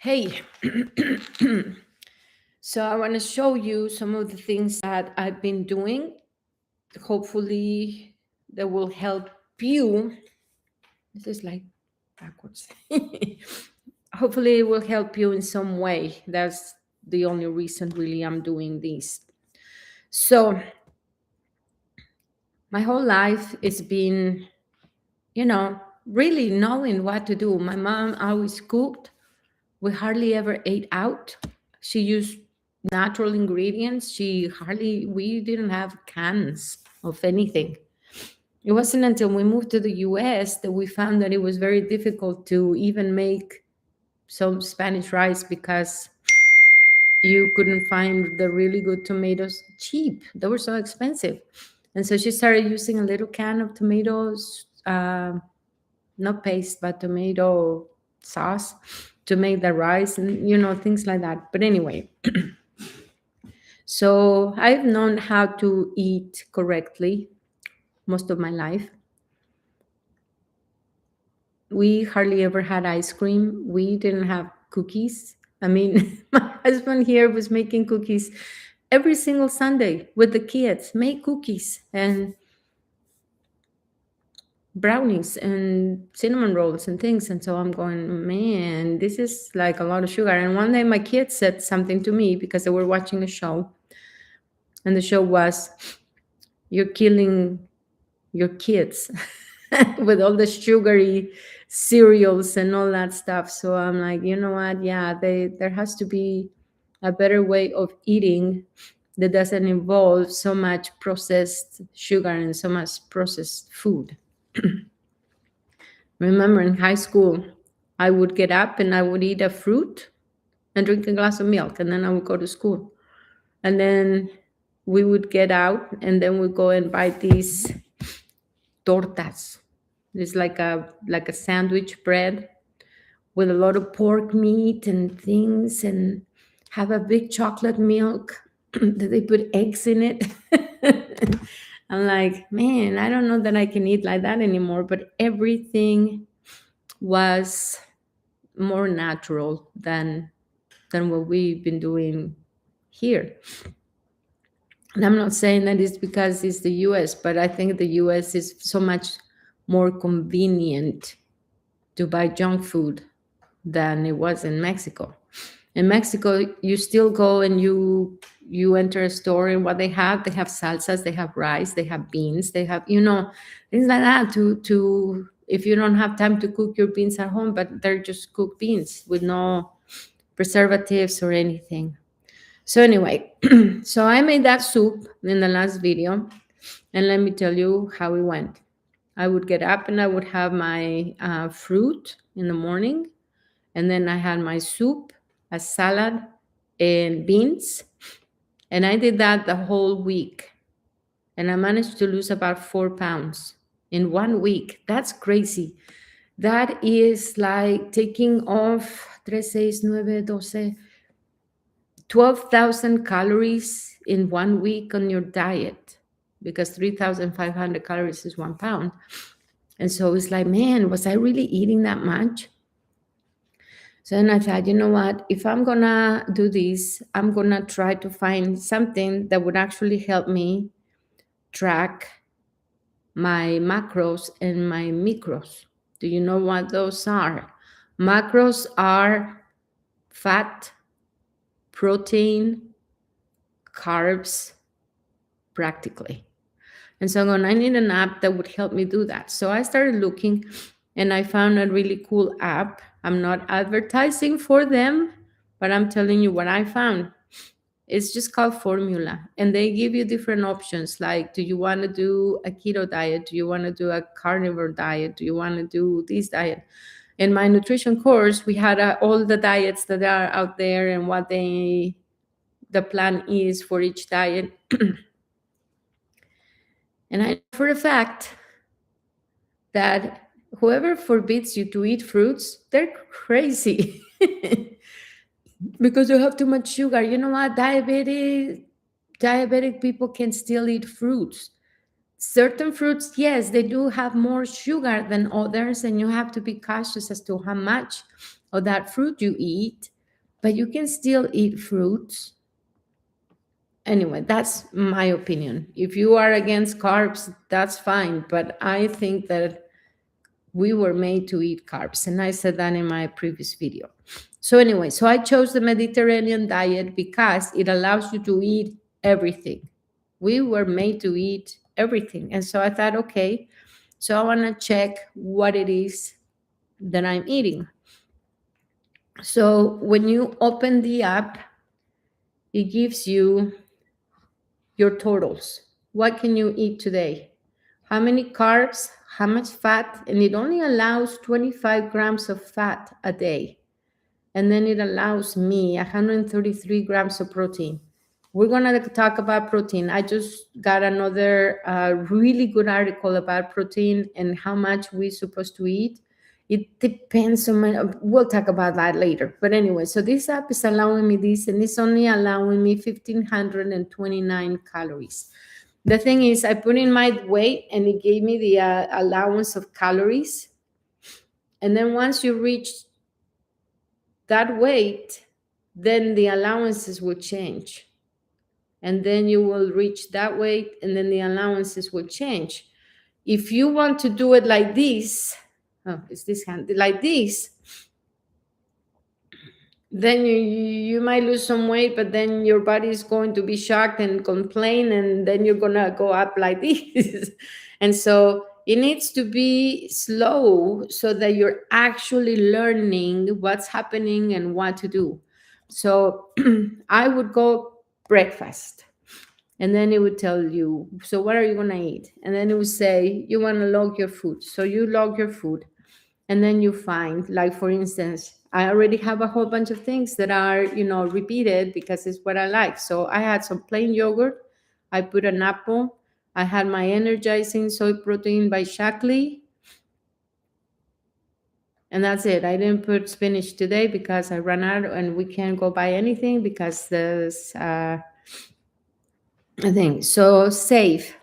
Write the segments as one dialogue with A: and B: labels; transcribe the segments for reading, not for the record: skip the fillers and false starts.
A: Hey, so I want to show you some of the things that I've been doing. Hopefully, that will help you. This is like backwards. Hopefully, it will help you in some way. That's the only reason, really, I'm doing this. So, my whole life it's been, really knowing what to do. My mom always cooked. We hardly ever ate out. She used natural ingredients. We didn't have cans of anything. It wasn't until we moved to the US that we found that it was very difficult to even make some Spanish rice because you couldn't find the really good tomatoes cheap. They were so expensive. And so she started using a little can of tomatoes, not paste, but tomato sauce to make the rice and, things like that. But anyway, so I've known how to eat correctly most of my life. We hardly ever had ice cream. We didn't have cookies. I mean, my husband here was making cookies every single Sunday with the kids, make cookies and brownies and cinnamon rolls and things. And so I'm going, man, this is like a lot of sugar. And one day my kids said something to me because they were watching a show. And the show was, you're killing your kids with all the sugary cereals and all that stuff. So I'm like, you know what? Yeah, there has to be a better way of eating that doesn't involve so much processed sugar and so much processed food. Remember in high school, I would get up and I would eat a fruit and drink a glass of milk, and then I would go to school. And then we would get out and then we'd go and buy these tortas. It's like a sandwich bread with a lot of pork meat and things, and have a big chocolate milk that they put eggs in it. I'm like, man, I don't know that I can eat like that anymore, but everything was more natural than what we've been doing here. And I'm not saying that it's because it's the US, but I think the US is so much more convenient to buy junk food than it was in Mexico. In Mexico, you still go and you enter a store, and what they have salsas, they have rice, they have beans, they have things like that to if you don't have time to cook your beans at home, but they're just cooked beans with no preservatives or anything. So anyway, so I made that soup in the last video, and let me tell you how it went. I would get up and I would have my fruit in the morning, and then I had my soup, a salad, and beans. And I did that the whole week. And I managed to lose about 4 pounds in 1 week. That's crazy. That is like taking off 3, 6, 9, 12, 12,000 calories in 1 week on your diet, because 3,500 calories is 1 pound. And so it's like, man, was I really eating that much? So then I thought, you know what? If I'm going to do this, I'm going to try to find something that would actually help me track my macros and my micros. Do you know what those are? Macros are fat, protein, carbs, practically. And so I'm going, I need an app that would help me do that. So I started looking and I found a really cool app. I'm not advertising for them, but I'm telling you what I found. It's just called Formula, and they give you different options. Like, do you want to do a keto diet? Do you want to do a carnivore diet? Do you want to do this diet? In my nutrition course, we had all the diets that are out there and what the plan is for each diet. And I know for a fact that whoever forbids you to eat fruits, they're crazy. Because you have too much sugar. You know what? Diabetic people can still eat fruits. Certain fruits, yes, they do have more sugar than others, and you have to be cautious as to how much of that fruit you eat. but you can still eat fruits. Anyway, that's my opinion. If you are against carbs, that's fine. But I think that we were made to eat carbs. And I said that in my previous video. So anyway, so I chose the Mediterranean diet because it allows you to eat everything. We were made to eat everything. And so I thought, okay, so I want to check what it is that I'm eating. So when you open the app, it gives you your totals. What can you eat today? How many carbs? How much fat? And it only allows 25 grams of fat a day. And then it allows me 133 grams of protein. We're going to talk about protein. I just got another really good article about protein and how much we're supposed to eat. It depends on we'll talk about that later. But anyway, so this app is allowing me this, and it's only allowing me 1,529 calories. The thing is, I put in my weight and it gave me the allowance of calories. And then once you reach that weight, then the allowances will change. And then you will reach that weight, and then the allowances will change. If you want to do it like this, it's this hand, like this, then you might lose some weight, but then your body is going to be shocked and complain, and then you're going to go up like this. And so it needs to be slow so that you're actually learning what's happening and what to do. So I would go breakfast, and then it would tell you, so what are you going to eat? And then it would say, you want to log your food. So you log your food, and then you find, like, for instance, I already have a whole bunch of things that are, repeated because it's what I like. So I had some plain yogurt. I put an apple. I had my energizing soy protein by Shaklee. And that's it. I didn't put spinach today because I ran out and we can't go buy anything because there's thing. So safe.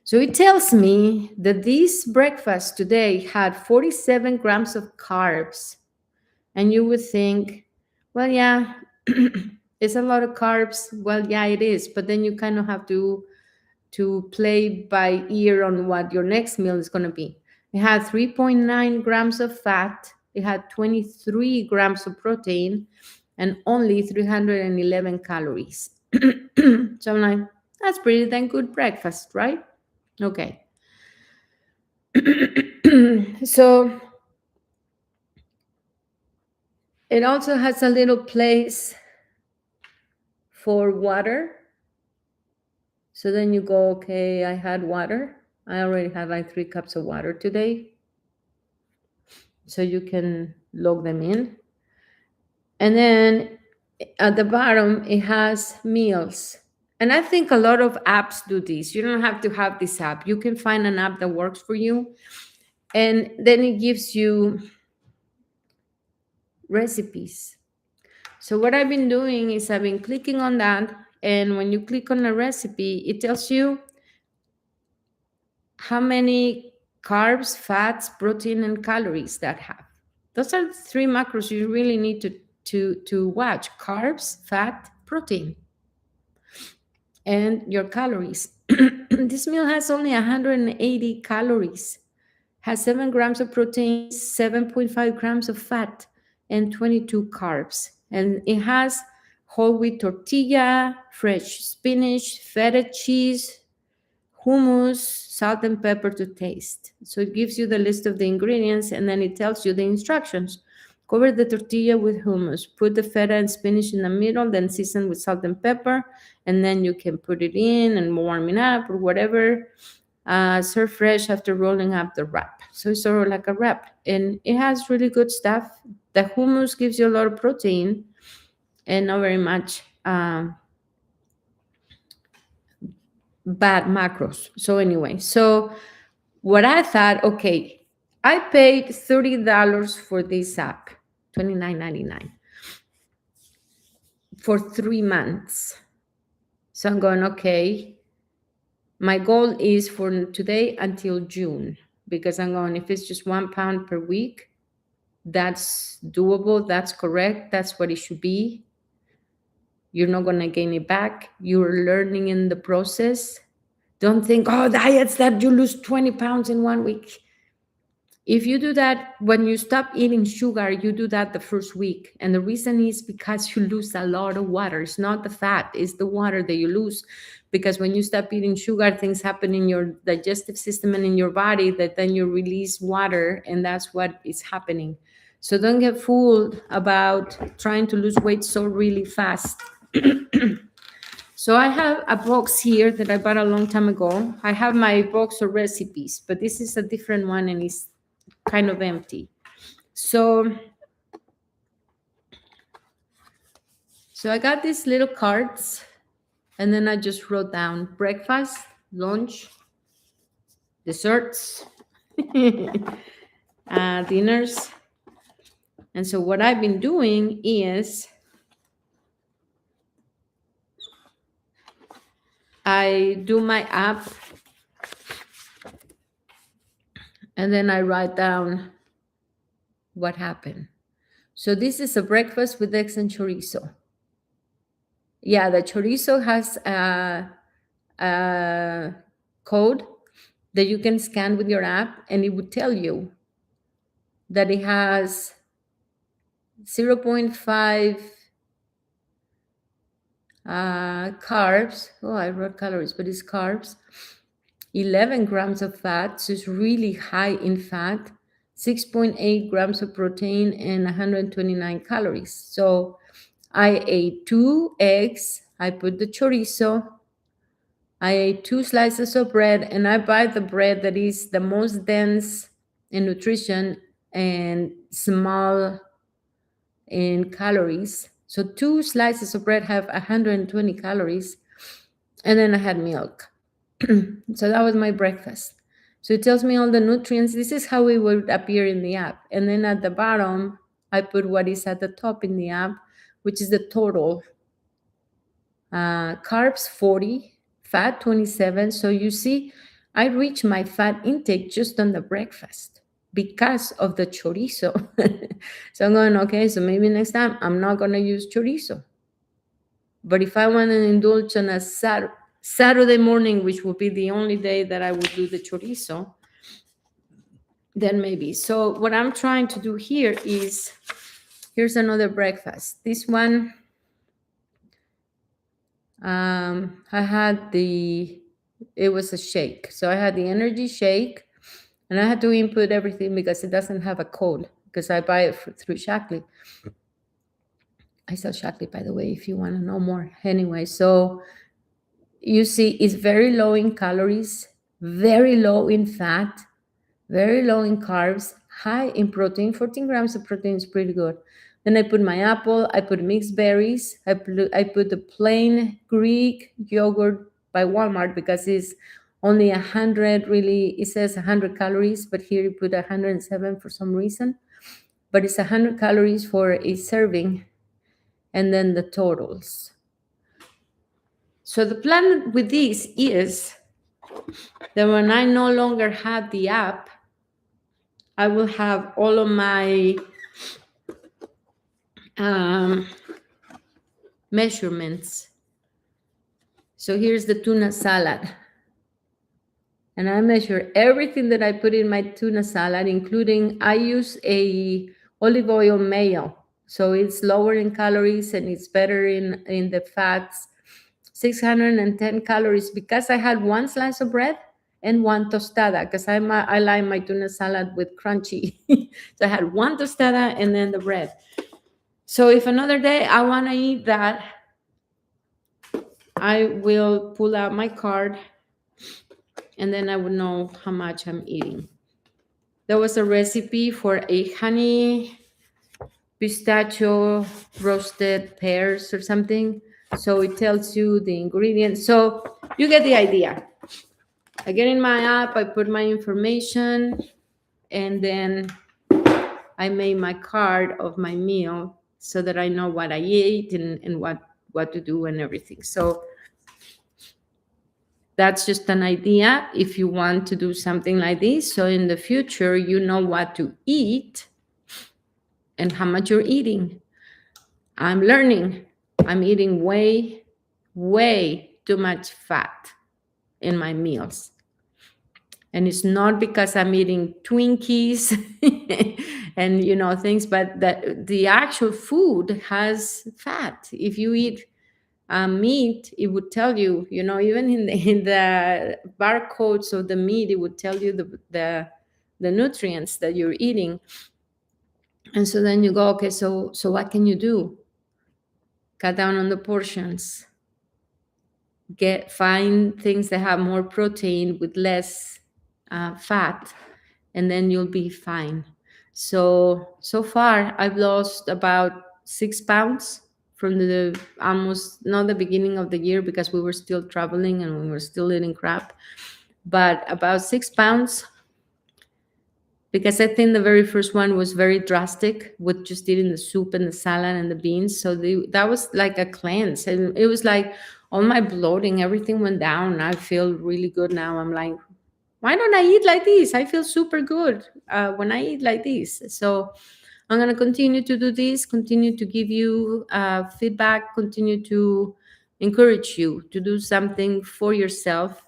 A: So it tells me that this breakfast today had 47 grams of carbs. And you would think, well, yeah, it's a lot of carbs. Well, yeah, it is. But then you kind of have to play by ear on what your next meal is going to be. It had 3.9 grams of fat. It had 23 grams of protein and only 311 calories. So I'm like, that's pretty damn good breakfast, right? Okay. So it also has a little place for water. So then you go, okay, I had water. I already had like 3 cups of water today. So you can log them in. And then at the bottom, it has meals. And I think a lot of apps do this. You don't have to have this app. You can find an app that works for you. And then it gives you recipes. So what I've been doing is I've been clicking on that. And when you click on a recipe, it tells you how many carbs, fats, protein, and calories that have. Those are the 3 macros you really need to watch: carbs, fat, protein, and your calories. This meal has only 180 calories, has 7 grams of protein, 7.5 grams of fat, and 22 carbs. And it has whole wheat tortilla, fresh spinach, feta cheese, hummus, salt and pepper to taste. So it gives you the list of the ingredients, and then it tells you the instructions. Cover the tortilla with hummus. Put the feta and spinach in the middle, then season with salt and pepper, and then you can put it in and warm it up or whatever. Serve fresh after rolling up the wrap. So it's sort of like a wrap, and it has really good stuff. The hummus gives you a lot of protein and not very much bad macros. So anyway, so what I thought, okay, I paid $30 for this app, $29.99 for 3 months. So I'm going, okay, my goal is for today until June, because I'm going, if it's just £1 per week, That's doable. That's correct. That's what it should be. You're not going to gain it back. You're learning in the process. Don't think, oh, diets that you lose 20 pounds in 1 week. If you do that, when you stop eating sugar, you do that the first week. And the reason is because you lose a lot of water. It's not the fat, it's the water that you lose. Because when you stop eating sugar, things happen in your digestive system and in your body that then you release water, and that's what is happening. So don't get fooled about trying to lose weight so really fast. So I have a box here that I bought a long time ago. I have my box of recipes, but this is a different one and it's kind of empty. So I got these little cards, and then I just wrote down breakfast, lunch, desserts, dinners. And so what I've been doing is I do my app, and then I write down what happened. So this is a breakfast with eggs and chorizo. Yeah, the chorizo has a code that you can scan with your app, and it would tell you that it has 0.5 carbs. Oh, I wrote calories, but it's carbs. 11 grams of fat, so it's really high in fat. 6.8 grams of protein and 129 calories. So I ate 2 eggs. I put the chorizo. I ate 2 slices of bread, and I buy the bread that is the most dense in nutrition and small in calories. So 2 slices of bread have 120 calories. And then I had milk. So that was my breakfast. So it tells me all the nutrients. This is how it would appear in the app. And then at the bottom, I put what is at the top in the app, which is the total. Carbs 40, fat 27. So you see, I reached my fat intake just on the breakfast because of the chorizo. So I'm going, okay, so maybe next time I'm not going to use chorizo. But if I want to indulge on a Saturday morning, which will be the only day that I would do the chorizo, then maybe. So what I'm trying to do here is, here's another breakfast. This one, I had it was a shake. So I had the energy shake, and I had to input everything because it doesn't have a code, because I buy it through Shaklee. I sell Shaklee, by the way, if you want to know more. Anyway, so you see it's very low in calories, very low in fat, very low in carbs, high in protein. 14 grams of protein is pretty good. Then I put my apple, I put mixed berries, I put the plain Greek yogurt by Walmart because it's only 100, really, it says 100 calories, but here you put 107 for some reason. But it's 100 calories for a serving, and then the totals. So the plan with this is that when I no longer have the app, I will have all of my measurements. So here's the tuna salad. And I measure everything that I put in my tuna salad, including I use a olive oil mayo. So it's lower in calories and it's better in the fats. 610 calories because I had 1 slice of bread and 1 tostada, because I like my tuna salad with crunchy. So I had 1 tostada and then the bread. So if another day I want to eat that, I will pull out my card and then I would know how much I'm eating. There was a recipe for a honey pistachio roasted pears or something. So it tells you the ingredients. So you get the idea. I get in my app, I put my information, and then I made my card of my meal so that I know what I ate and what to do and everything. So that's just an idea if you want to do something like this. So in the future, you know what to eat and how much you're eating. I'm learning. I'm eating way, way too much fat in my meals. And it's not because I'm eating Twinkies and things, but the actual food has fat. If you eat meat, it would tell you, even in the barcodes of the meat, it would tell you the nutrients that you're eating. And so then you go, okay, so what can you do? Cut down on the portions. Find things that have more protein with less fat, and then you'll be fine. So far, I've lost about 6 pounds from the almost not the beginning of the year, because we were still traveling and we were still eating crap, but about 6 pounds, because I think the very first one was very drastic with just eating the soup and the salad and the beans. So that was like a cleanse, and it was like all my bloating, everything went down. I feel really good now. I'm like, why don't I eat like this? I feel super good when I eat like this. So I'm going to continue to do this, continue to give you feedback, continue to encourage you to do something for yourself.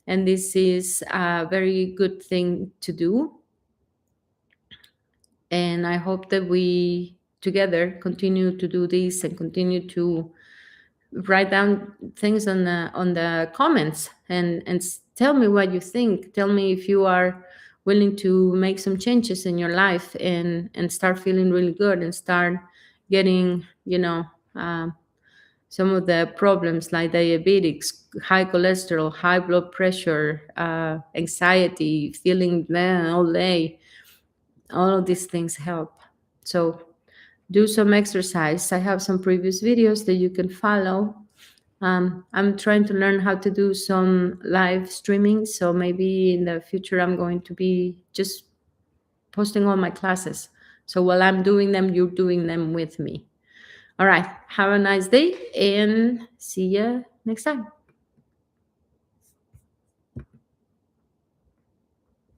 A: And this is a very good thing to do. And I hope that we together continue to do this and continue to write down things on the comments, and tell me what you think. Tell me if you are willing to make some changes in your life and start feeling really good and start getting some of the problems like diabetes, high cholesterol, high blood pressure, anxiety, feeling bad all day. All of these things help. So do some exercise. I have some previous videos that you can follow. I'm trying to learn how to do some live streaming. So maybe in the future, I'm going to be just posting all my classes. So while I'm doing them, you're doing them with me. All right. Have a nice day and see you next time.